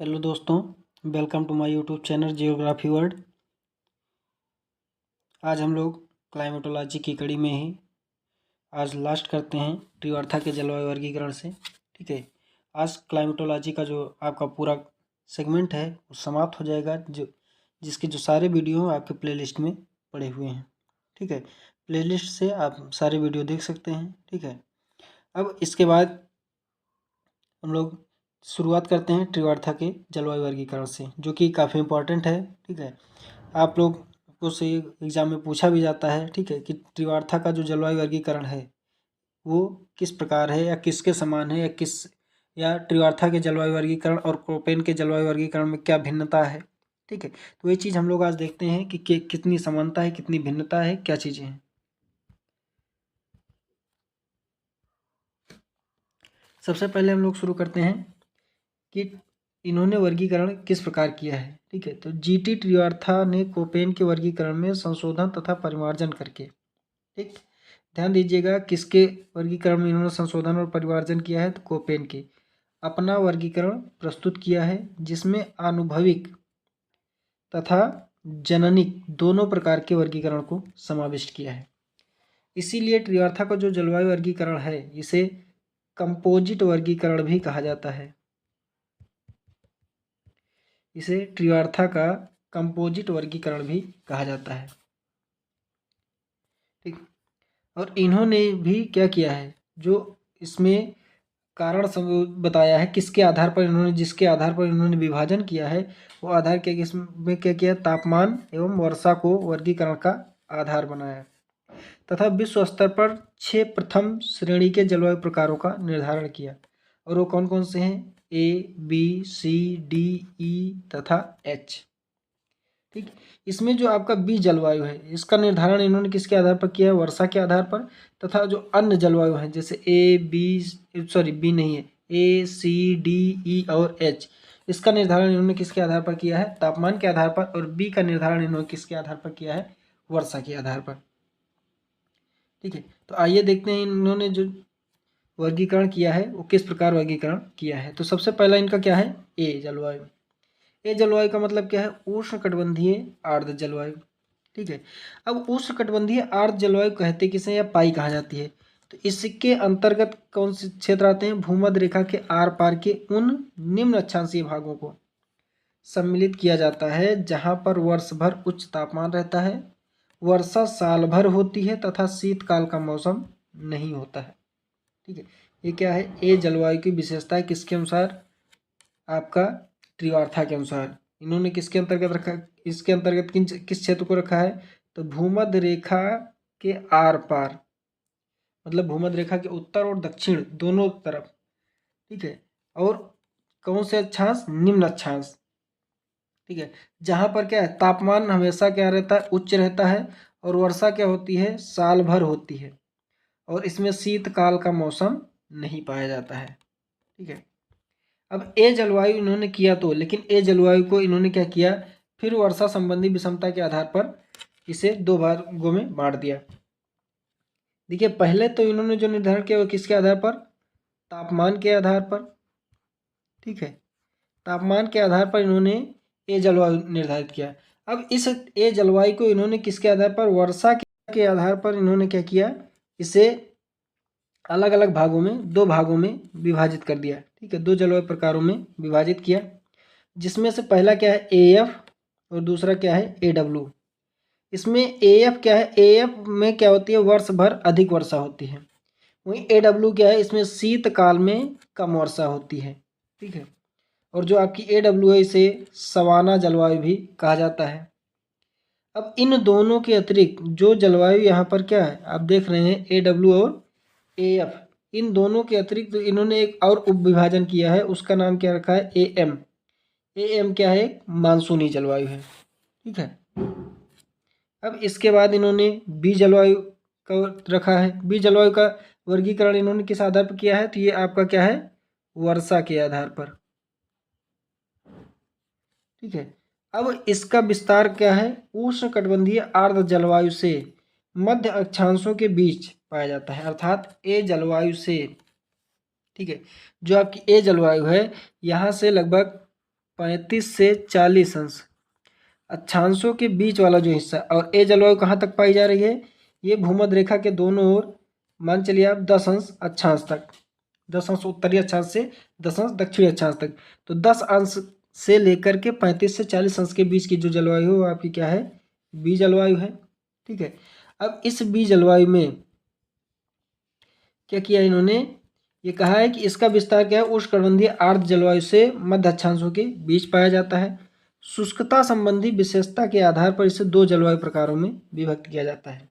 Hello दोस्तों, welcome to my YouTube channel geography world. आज हम लोग क्लाइमेटोलॉजी की कड़ी में ही आज लास्ट करते हैं ट्रिवार्था के जलवायु वर्गीकरण से। ठीक है, आज क्लाइमेटोलॉजी का जो आपका पूरा सेगमेंट है वो समाप्त हो जाएगा, जिसके जो सारे वीडियो आपके प्लेलिस्ट में पड़े हुए हैं। ठीक है, प्लेलिस्ट से आप सारे वीडियो देख सकते हैं। ठीक है, अब इसके बाद हम लोग शुरुआत करते हैं ट्रिवार्था के जलवायु वर्गीकरण से, जो कि काफ़ी इम्पोर्टेंट है। ठीक है, आप लोग को से एग्जाम में पूछा भी जाता है। ठीक है, कि त्रिवार्था का जो जलवायु वर्गीकरण है वो किस प्रकार है या किसके समान है या त्रिवार्था के जलवायु वर्गीकरण और कोपेन के जलवायु वर्गीकरण में क्या भिन्नता है। ठीक है, तो ये चीज़ हम लोग आज देखते हैं कि कितनी समानता है, कितनी भिन्नता है, क्या चीज़ें हैं। सबसे पहले हम लोग शुरू करते हैं कि इन्होंने वर्गीकरण किस प्रकार किया है। ठीक है, तो जीटी त्रिवार्था ने कोपेन के वर्गीकरण में संशोधन तथा परिमार्जन करके, ठीक, ध्यान दीजिएगा किसके वर्गीकरण में इन्होंने संशोधन और परिमार्जन किया है, तो कोपेन के, अपना वर्गीकरण प्रस्तुत किया है, जिसमें आनुभविक तथा जननिक दोनों प्रकार के वर्गीकरण को समाविष्ट किया है। इसीलिए त्रिवार्था का जो जलवायु वर्गीकरण है इसे कंपोजिट वर्गीकरण भी कहा जाता है। इसे त्रिवार्था का कंपोजिट वर्गीकरण भी कहा जाता है। ठीक, और इन्होंने भी क्या किया है, जो इसमें कारण बताया है, किसके आधार पर इन्होंने, जिसके आधार पर इन्होंने विभाजन किया है, वो आधार क्या, इसमें क्या किया, तापमान एवं वर्षा को वर्गीकरण का आधार बनाया तथा विश्व स्तर पर 6 प्रथम श्रेणी के जलवायु प्रकारों का निर्धारण किया। और वो कौन कौन से हैं, A, B, C, D, E तथा H। ठीक, इसमें जो आपका बी जलवायु है इसका निर्धारण इन्होंने किसके आधार पर किया है, वर्षा के आधार पर, तथा जो अन्य जलवायु हैं जैसे बी नहीं है, A, C, D, E और H, इसका निर्धारण इन्होंने किसके आधार पर किया है, तापमान के आधार पर। और बी का निर्धारण इन्होंने किसके आधार पर किया है, वर्षा के आधार पर। ठीक है, तो आइए देखते हैं इन्होंने जो वर्गीकरण किया है वो किस प्रकार वर्गीकरण किया है। तो सबसे पहला इनका क्या है, ए जलवायु। ए जलवायु का मतलब क्या है, उष्णकटिबंधीय आर्द्र जलवायु। ठीक है, अब उष्णकटिबंधीय आर्द्र जलवायु कहते किसे, या पाई कहा जाती है। तो इसके अंतर्गत कौन से क्षेत्र आते हैं, भूमध्य रेखा के आर पार के उन निम्न अक्षांशीय भागों को सम्मिलित किया जाता है जहां पर वर्ष भर उच्च तापमान रहता है, वर्षा साल भर होती है तथा शीतकाल का मौसम नहीं होता है। ठीक है, ये क्या है, ए जलवायु की विशेषता है, किसके अनुसार, आपका त्रिवार्था के अनुसार। इन्होंने किसके अंतर्गत रखा, इसके अंतर्गत किस क्षेत्र को रखा है, तो भूमध्य रेखा के आर पार, मतलब भूमध्य रेखा के उत्तर और दक्षिण दोनों तरफ। ठीक है, और कौन से अक्षांश, निम्न अक्षांश। ठीक है, जहां पर क्या है, तापमान हमेशा क्या रहता है, उच्च रहता है, और वर्षा क्या होती है, साल भर होती है, और इसमें शीतकाल का मौसम नहीं पाया जाता है। ठीक है, अब ए जलवायु इन्होंने किया तो, लेकिन ए जलवायु को इन्होंने क्या किया, फिर वर्षा संबंधी विषमता के आधार पर इसे 2 भागों में बांट दिया। देखिए, पहले तो इन्होंने जो निर्धारण किया वो किसके आधार पर, तापमान के आधार पर। ठीक है, तापमान के आधार पर इन्होंने ए जलवायु निर्धारित किया। अब इस ए जलवायु को इन्होंने किसके आधार पर, वर्षा के आधार पर इन्होंने क्या किया, इसे अलग अलग भागों में, 2 भागों में विभाजित कर दिया। ठीक है, 2 जलवायु प्रकारों में विभाजित किया, जिसमें से पहला क्या है, एएफ, और दूसरा क्या है, एडब्ल्यू। इसमें एएफ क्या है, एएफ में क्या होती है, वर्ष भर अधिक वर्षा होती है। वहीं एडब्ल्यू क्या है, इसमें शीतकाल में कम वर्षा होती है। ठीक है, और जो आपकी एडब्ल्यू है इसे सवाना जलवायु भी कहा जाता है। अब इन दोनों के अतिरिक्त जो जलवायु यहाँ पर क्या है, आप देख रहे हैं एडब्ल्यू और एएफ, इन दोनों के अतिरिक्त इन्होंने एक और उप विभाजन किया है, उसका नाम क्या रखा है, एएम। एएम क्या है, मानसूनी जलवायु है। ठीक है, अब इसके बाद इन्होंने बी जलवायु का रखा है। बी जलवायु का वर्गीकरण इन्होंने किस आधार पर किया है, तो ये आपका क्या है, वर्षा के आधार पर। ठीक है, अब इसका विस्तार क्या है, उष्णकटिबंधीय आर्द्र जलवायु से मध्य अक्षांशों के बीच पाया जाता है, अर्थात ए जलवायु से। ठीक है, जो आपकी ए जलवायु है यहाँ से लगभग 35 से 40 अंश अक्षांशों के बीच वाला जो हिस्सा, और ये जलवायु कहाँ तक पाई जा रही है, ये भूमध्य रेखा के दोनों ओर मान चलिए आप 10 अंश अक्षांश तक, 10 अंश उत्तरी अक्षांश से 10 अंश दक्षिणी अक्षांश तक, तो 10 अंश से लेकर के 35 से 40 अंश के बीच की जो जलवायु है वो आपकी क्या है, बी जलवायु है। ठीक है, अब इस बी जलवायु में क्या किया इन्होंने, ये कहा है कि इसका विस्तार क्या है, उष्णकटिबंधीय आर्द्र जलवायु से मध्य अक्षांशों के बीच पाया जाता है। शुष्कता संबंधी विशेषता के आधार पर इसे दो जलवायु प्रकारों में विभक्त किया जाता है।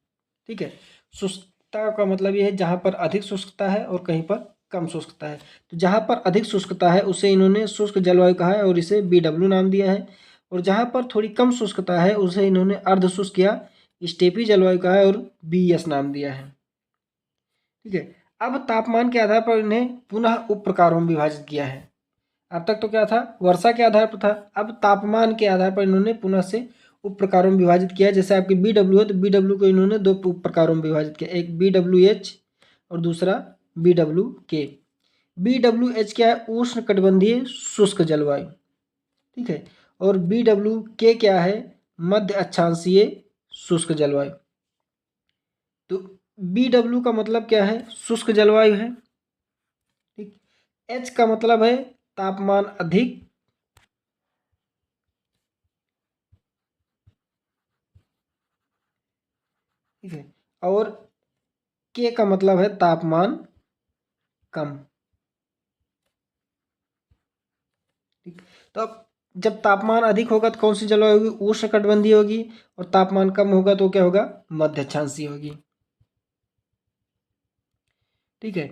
ठीक है, शुष्कता का मतलब ये है जहाँ पर अधिक शुष्कता है और कहीं पर कम शुष्कता है। तो जहाँ पर अधिक शुष्कता है उसे इन्होंने शुष्क जलवायु कहा है और इसे BW नाम दिया है, और जहाँ पर थोड़ी कम शुष्कता है उसे इन्होंने अर्ध शुष्क या स्टेपी जलवायु कहा है और BS नाम दिया है। ठीक है, अब तापमान के आधार पर इन्हें पुनः उप प्रकारों में विभाजित किया है। अब तक तो क्या था, वर्षा के आधार पर था, अब तापमान के आधार पर इन्होंने पुनः से उप प्रकारों में विभाजित किया है। जैसे आपकी BW है तो BW को इन्होंने दो उप प्रकारों में विभाजित किया, एक BWH और दूसरा BWK। BWH क्या है, उष्ण कटिबंधीय शुष्क जलवायु। ठीक है, और BWK क्या है, मध्य अक्षांशीय शुष्क जलवायु। तो BW का मतलब क्या है, शुष्क जलवायु है। ठीक, H का मतलब है तापमान अधिक, ठीक है, और K का मतलब है तापमान कम। ठीक, तो अब जब तापमान अधिक होगा तो कौन सी जलवायु होगी, उष्णकटिबंधीय होगी, और तापमान कम होगा तो क्या होगा, मध्य अक्षांशीय होगी। ठीक है,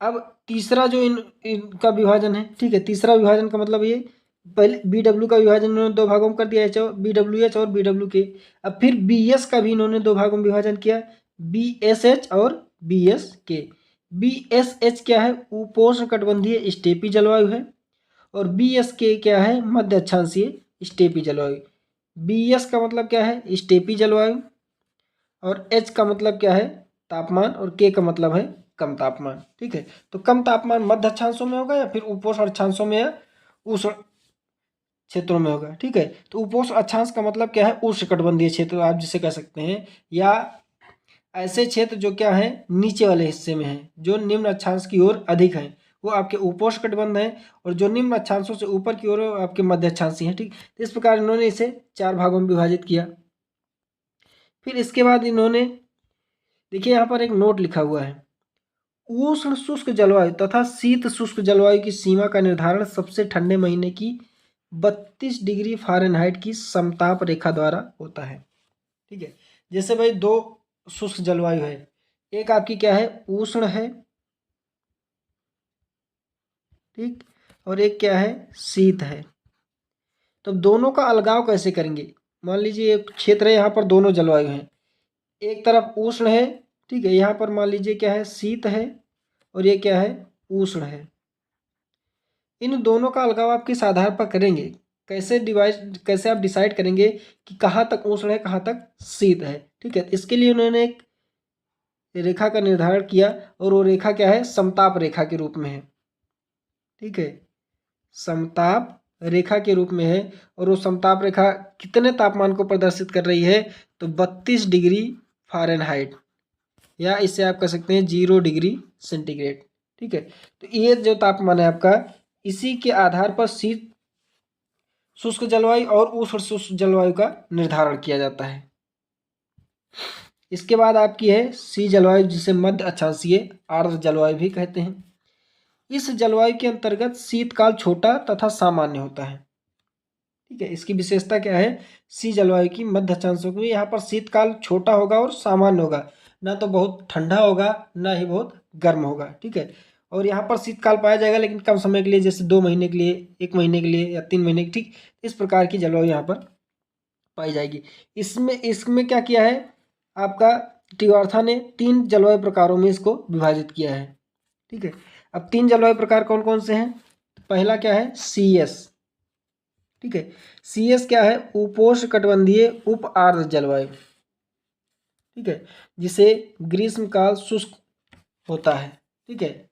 अब तीसरा जो इनका विभाजन है, ठीक है, तीसरा विभाजन का मतलब ये, पहले BW का विभाजन इन्होंने दो भागों में कर दिया, BWH और BWK। अब फिर BS का भी इन्होंने दो भागों में विभाजन किया, BSH और BSK। BSH क्या है, उपोष्ण कटिबंधीय स्टेपी जलवायु है, और BSK क्या है, मध्य अक्षांशीय स्टेपी जलवायु। BS का मतलब क्या है, स्टेपी जलवायु, और H का मतलब क्या है, तापमान, और K का मतलब है कम तापमान। ठीक है, तो कम तापमान मध्य अक्षांशों में होगा या फिर उपोष्ण अक्षांशों में या उष्ण क्षेत्रों में होगा। ठीक है, तो उपोष्ण अक्षांश का मतलब क्या है, उष्णकटिबंधीय क्षेत्र आप जिसे कह सकते हैं, या ऐसे क्षेत्र जो क्या है, नीचे वाले हिस्से में है, जो निम्न अक्षांश की ओर अधिक है, वो आपके उपोष्ण कटिबंध है, और जो निम्न अक्षांशों से ऊपर की ओर आपके मध्य अक्षांशी है। ठीक, तो इस प्रकार इन्होंने इसे चार भागों में विभाजित किया। फिर इसके बाद इन्होंने, देखिए यहाँ पर एक नोट लिखा हुआ है, उष्ण शुष्क जलवायु तथा शीत शुष्क जलवायु की सीमा का निर्धारण सबसे ठंडे महीने की 32 डिग्री फ़ारेनहाइट की समताप रेखा द्वारा होता है। ठीक है, जैसे भाई दो शुष्क जलवायु है, एक आपकी क्या है, उष्ण है, ठीक, और एक क्या है, शीत है। तो दोनों का अलगाव कैसे करेंगे, मान लीजिए एक क्षेत्र है, यहाँ पर दोनों जलवायु हैं, एक तरफ उष्ण है, ठीक है, यहाँ पर मान लीजिए क्या है, शीत है, और ये क्या है, उष्ण है। इन दोनों का अलगाव आप किस आधार पर करेंगे, कैसे आप डिसाइड करेंगे कि कहाँ तक उष्ण है कहाँ तक शीत है। ठीक है, इसके लिए उन्होंने एक रेखा का निर्धारण किया, और वो रेखा क्या है, समताप रेखा के रूप में है। ठीक है, समताप रेखा के रूप में है, और वो समताप रेखा कितने तापमान को प्रदर्शित कर रही है, तो 32 डिग्री फ़ारेनहाइट, या इसे आप कह सकते हैं 0 डिग्री सेंटीग्रेड। ठीक है, तो ये जो तापमान है आपका, इसी के आधार पर शीत शुष्क जलवायु और उष्ण शुष्क जलवायु का निर्धारण किया जाता है। इसके बाद आपकी है सी जलवायु, जिसे मध्य अक्षांशीय आर्द्र जलवायु भी कहते हैं। इस जलवायु के अंतर्गत शीतकाल छोटा तथा सामान्य होता है। ठीक है, इसकी विशेषता क्या है, सी जलवायु की मध्य अक्षांशों में यहाँ पर शीतकाल छोटा होगा और सामान्य होगा, ना तो बहुत ठंडा होगा ना ही बहुत गर्म होगा। ठीक है, और यहाँ पर शीतकाल पाया जाएगा लेकिन कम समय के लिए, जैसे 2 महीने के लिए, 1 महीने के लिए, या 3 महीने की। ठीक, इस प्रकार की जलवायु यहाँ पर पाई जाएगी। इसमें इसमें क्या किया है आपका, टिवार्था ने 3 जलवायु प्रकारों में इसको विभाजित किया है। ठीक है, अब 3 जलवायु प्रकार कौन कौन से हैं, पहला क्या है, CS। ठीक है, CS क्या है, उपोष्ण कटिबंधीय उप आर्द्र जलवायु। ठीक है, जिसे ग्रीष्मकाल शुष्क होता है। ठीक है,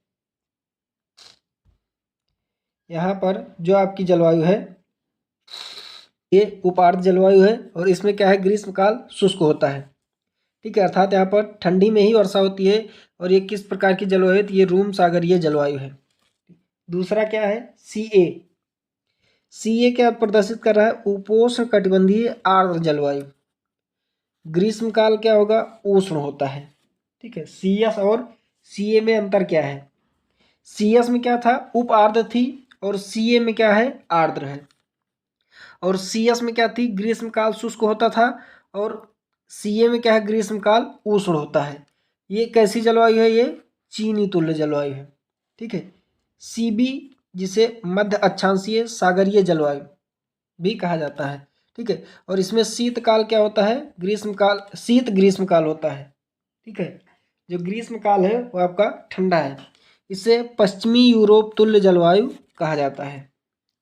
यहाँ पर जो आपकी जलवायु है ये उपार्द्र जलवायु है और इसमें क्या है, ग्रीष्मकाल शुष्क होता है। ठीक है, अर्थात यहाँ पर ठंडी में ही वर्षा होती है। और ये किस प्रकार की जलवायु है, तो ये रूम सागरीय जलवायु है। दूसरा क्या है, सी ए क्या प्रदर्शित कर रहा है, उपोष्ण कटिबंधीय आर्द्र जलवायु। ग्रीष्मकाल क्या होगा, उष्ण होता है। ठीक है, सी एस और सी ए में अंतर क्या है, सी एस में क्या था, उप आर्द्र थी, और सी ए में क्या है, आर्द्र है। और सी एस में क्या थी, ग्रीष्मकाल शुष्क होता था, और सी ए में क्या है, ग्रीष्मकाल उष्ण होता है। ये कैसी जलवायु है, ये चीनी तुल्य जलवायु है। ठीक है, सी बी जिसे मध्य अक्षांशीय सागरीय जलवायु भी कहा जाता है। ठीक है, और इसमें शीतकाल क्या होता है, ग्रीष्मकाल, शीत ग्रीष्मकाल होता है। ठीक है, जो ग्रीष्मकाल है वो आपका ठंडा है। इसे पश्चिमी यूरोप तुल्य जलवायु कहा जाता है।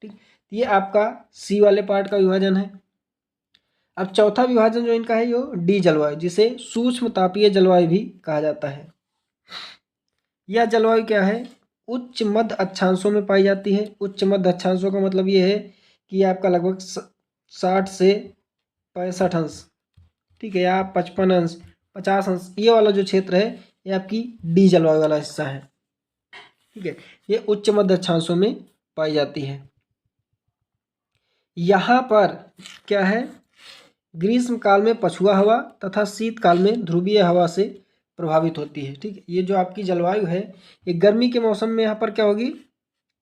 ठीक, ये आपका सी वाले पार्ट का विभाजन है। अब चौथा विभाजन जो इनका है, यो डी जलवायु, जिसे सूक्ष्म तापीय जलवायु भी कहा जाता है। यह जलवायु क्या है, उच्च मध्य अक्षांशों में पाई जाती है। उच्च मध्य अक्षांशों का मतलब ये है कि ये आपका लगभग 60 से 65 अंश, ठीक है, या 55 अंश, 50 अंश, ये वाला जो क्षेत्र है ये आपकी डी जलवायु वाला हिस्सा है। ठीक है, ये उच्च मध्य अक्षांशों में पाई जाती है। यहाँ पर क्या है, ग्रीष्म काल में पछुआ हवा तथा शीतकाल में ध्रुवीय हवा से प्रभावित होती है। ठीक है, ये जो आपकी जलवायु है, ये गर्मी के मौसम में यहाँ पर क्या होगी,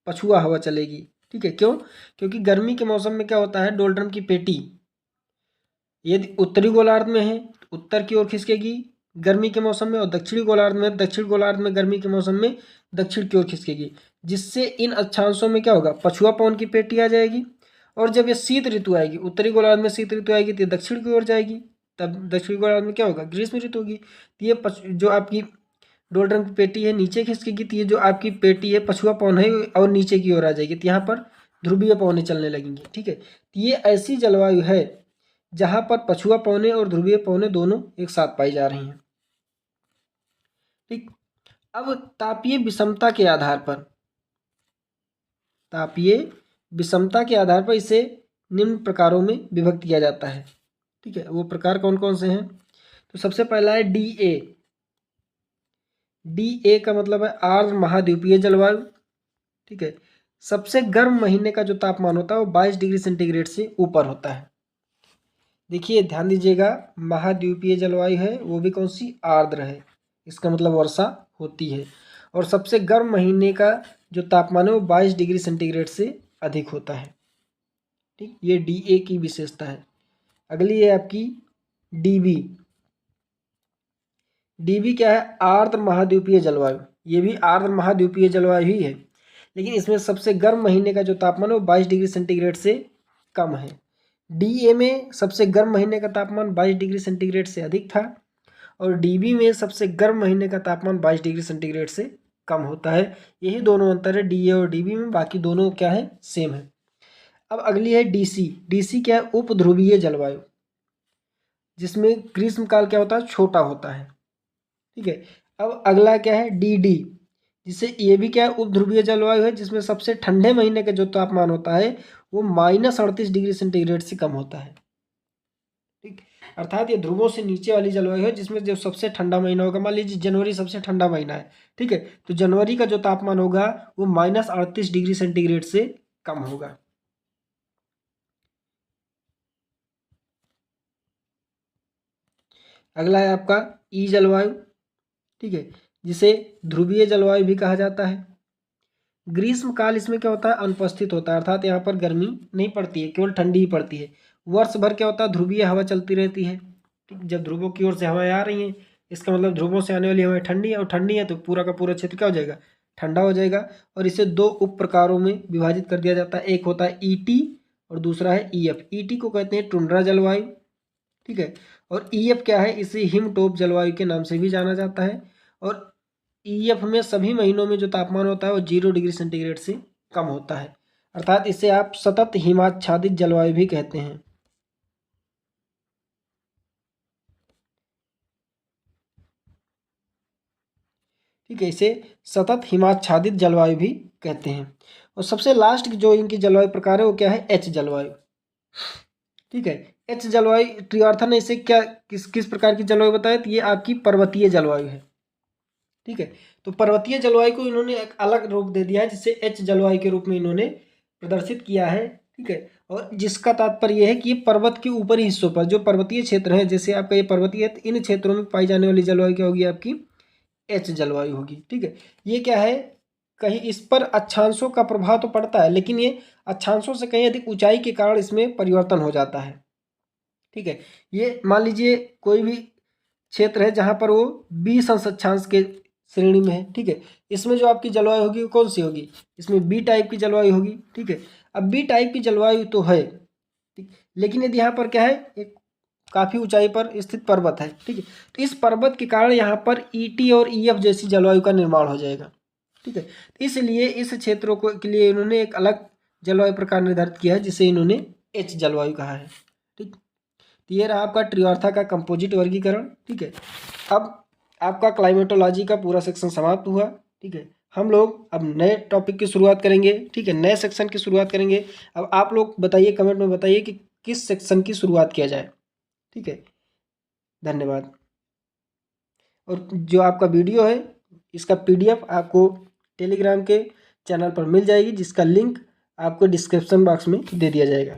पछुआ हवा चलेगी। ठीक है, क्यों, क्योंकि गर्मी के मौसम में क्या होता है, डोल्ड्रम की पेटी यदि उत्तरी गोलार्ध में है तो उत्तर की ओर खिसकेगी गर्मी के मौसम में, और दक्षिणी गोलार्ध में, दक्षिण गोलार्ध में गर्मी के मौसम में दक्षिण की ओर खिसकेगी, जिससे इन अक्षांशों में क्या होगा, पछुआ पवन की पेटी आ जाएगी। और जब ये शीत ऋतु आएगी, उत्तरी गोलार्ध में शीत ऋतु आएगी तो ये दक्षिण की ओर जाएगी, तब दक्षिणी गोलार्ध में क्या होगा, ग्रीष्म ऋतु होगी। तो ये जो आपकी डोल्ड्रम की पेटी है नीचे खिसकेगी, तो ये जो आपकी पेटी है पछुआ पवन है और नीचे की ओर आ जाएगी, तो यहाँ पर ध्रुवीय पवनें चलने लगेंगी। ठीक है, तो ये ऐसी जलवायु है जहाँ पर पछुआ पवनें और ध्रुवीय पवनें दोनों एक साथ पाई जा रही हैं। ठीक, अब तापीय विषमता के आधार पर, तापीय विषमता के आधार पर इसे निम्न प्रकारों में विभक्त किया जाता है। ठीक है, वो प्रकार कौन कौन से हैं, तो सबसे पहला है डी ए। डी ए का मतलब है आर्द्र महाद्वीपीय जलवायु। ठीक है, सबसे गर्म महीने का जो तापमान होता है वो 22 डिग्री सेंटीग्रेड से ऊपर होता है। देखिए ध्यान दीजिएगा, महाद्वीपीय जलवायु है वो भी कौन सी, आर्द्र है, इसका मतलब वर्षा होती है। और सबसे गर्म महीने का जो तापमान है वो 22 डिग्री सेंटीग्रेड से अधिक होता है। ठीक, ये डी ए की विशेषता है। अगली है आपकी डी बी। डी बी क्या है, आर्द्र महाद्वीपीय जलवायु। ये भी आर्द्र महाद्वीपीय जलवायु ही है, लेकिन इसमें सबसे गर्म महीने का जो तापमान है वो 22 डिग्री सेंटीग्रेड से कम है। डी ए में सबसे गर्म महीने का तापमान 22 डिग्री सेंटीग्रेड से अधिक था, और डी बी में सबसे गर्म महीने का तापमान 22 डिग्री सेंटीग्रेड से कम होता है। यही दोनों अंतर है डी ए और डी बी में, बाकी दोनों क्या है, सेम है। अब अगली है डी सी। डी सी क्या है, उप ध्रुवीय जलवायु, जिसमें ग्रीष्मकाल क्या होता है, छोटा होता है। ठीक है, अब अगला क्या है डी डी, जिससे ये भी क्या है, उप ध्रुवीय जलवायु है, जिसमें सबसे ठंडे महीने का जो तापमान होता है वो -38 डिग्री सेंटीग्रेड से कम होता है। ठीक, अर्थात ये ध्रुवों से नीचे वाली जलवायु है, जिसमें जो सबसे ठंडा महीना होगा, मान लीजिए जनवरी सबसे ठंडा महीना है। ठीक है, तो जनवरी का जो तापमान होगा वो -38 डिग्री सेंटीग्रेड से कम होगा। अगला है आपका ई जलवायु। ठीक है, जिसे ध्रुवीय जलवायु भी कहा जाता है। ग्रीष्मकाल इसमें क्या होता है, अनुपस्थित होता है, अर्थात यहाँ पर गर्मी नहीं पड़ती है, केवल ठंडी ही पड़ती है। वर्ष भर क्या होता है, ध्रुवीय हवा चलती रहती है। ठीक, जब ध्रुवों की ओर से हवाएं आ रही हैं, इसका मतलब ध्रुवों से आने वाली हवाएं ठंडी है, और ठंडी है तो पूरा का पूरा क्षेत्र क्या हो जाएगा, ठंडा हो जाएगा। और इसे दो उप प्रकारों में विभाजित कर दिया जाता है, एक होता है ईटी और दूसरा है ईएफ। ईटी को कहते हैं टुंड्रा जलवायु। ठीक है, और ईएफ क्या है, इसे हिमटोप जलवायु के नाम से भी जाना जाता है। और ईएफ में सभी महीनों में जो तापमान होता है वो 0 डिग्री सेंटीग्रेड से कम होता है, अर्थात इसे आप सतत हिमाच्छादित जलवायु भी कहते हैं। ठीक है, इसे सतत हिमाच्छादित जलवायु भी कहते हैं। और सबसे लास्ट जो इनकी जलवायु प्रकार है वो क्या है, एच जलवायु। ठीक है। एच जलवायु ट्रिवार्था ने इसे क्या किस प्रकार की जलवायु बताया, तो ये आपकी पर्वतीय जलवायु है। ठीक है, तो पर्वतीय जलवायु को इन्होंने एक अलग रूप दे दिया है, जिसे एच जलवायु के रूप में इन्होंने प्रदर्शित किया है। ठीक है, और जिसका तात्पर्य यह है कि ये पर्वत के ऊपरी हिस्सों पर जो पर्वतीय क्षेत्र हैं, जैसे आपका ये पर्वतीय है, तो इन क्षेत्रों में पाई जाने वाली जलवायु क्या होगी, आपकी एच जलवायु होगी। ठीक है, ये क्या है, कहीं इस पर अक्षांशों का प्रभाव तो पड़ता है, लेकिन ये अक्षांशों से कहीं अधिक ऊंचाई के कारण इसमें परिवर्तन हो जाता है। ठीक है, ये मान लीजिए कोई भी क्षेत्र है जहां पर वो 20 अंश अक्षांश के श्रेणी में है। ठीक है, इसमें जो आपकी जलवायु होगी वो कौन सी होगी, इसमें बी टाइप की जलवायु होगी। ठीक है, अब बी टाइप की जलवायु तो है, ठीक, लेकिन यदि यहाँ पर क्या है, एक काफ़ी ऊंचाई पर स्थित पर्वत है। ठीक है, तो इस पर्वत के कारण यहाँ पर ईटी और ईएफ जैसी जलवायु का निर्माण हो जाएगा। ठीक है, तो इसलिए इस क्षेत्रों को के लिए इन्होंने एक अलग जलवायु प्रकार निर्धारित किया है, जिसे इन्होंने एच जलवायु कहा है। ठीक, तो ये रहा आपका ट्रिवार्था का कंपोजिट वर्गीकरण। ठीक है, अब आपका क्लाइमेटोलॉजी का पूरा सेक्शन समाप्त हुआ। ठीक है, हम लोग अब नए टॉपिक की शुरुआत करेंगे। ठीक है, नए सेक्शन की शुरुआत करेंगे। अब आप लोग बताइए, कमेंट में बताइए कि किस सेक्शन की शुरुआत किया जाए। ठीक है, धन्यवाद। और जो आपका वीडियो है, इसका पीडीएफ आपको टेलीग्राम के चैनल पर मिल जाएगी, जिसका लिंक आपको डिस्क्रिप्शन बॉक्स में दे दिया जाएगा।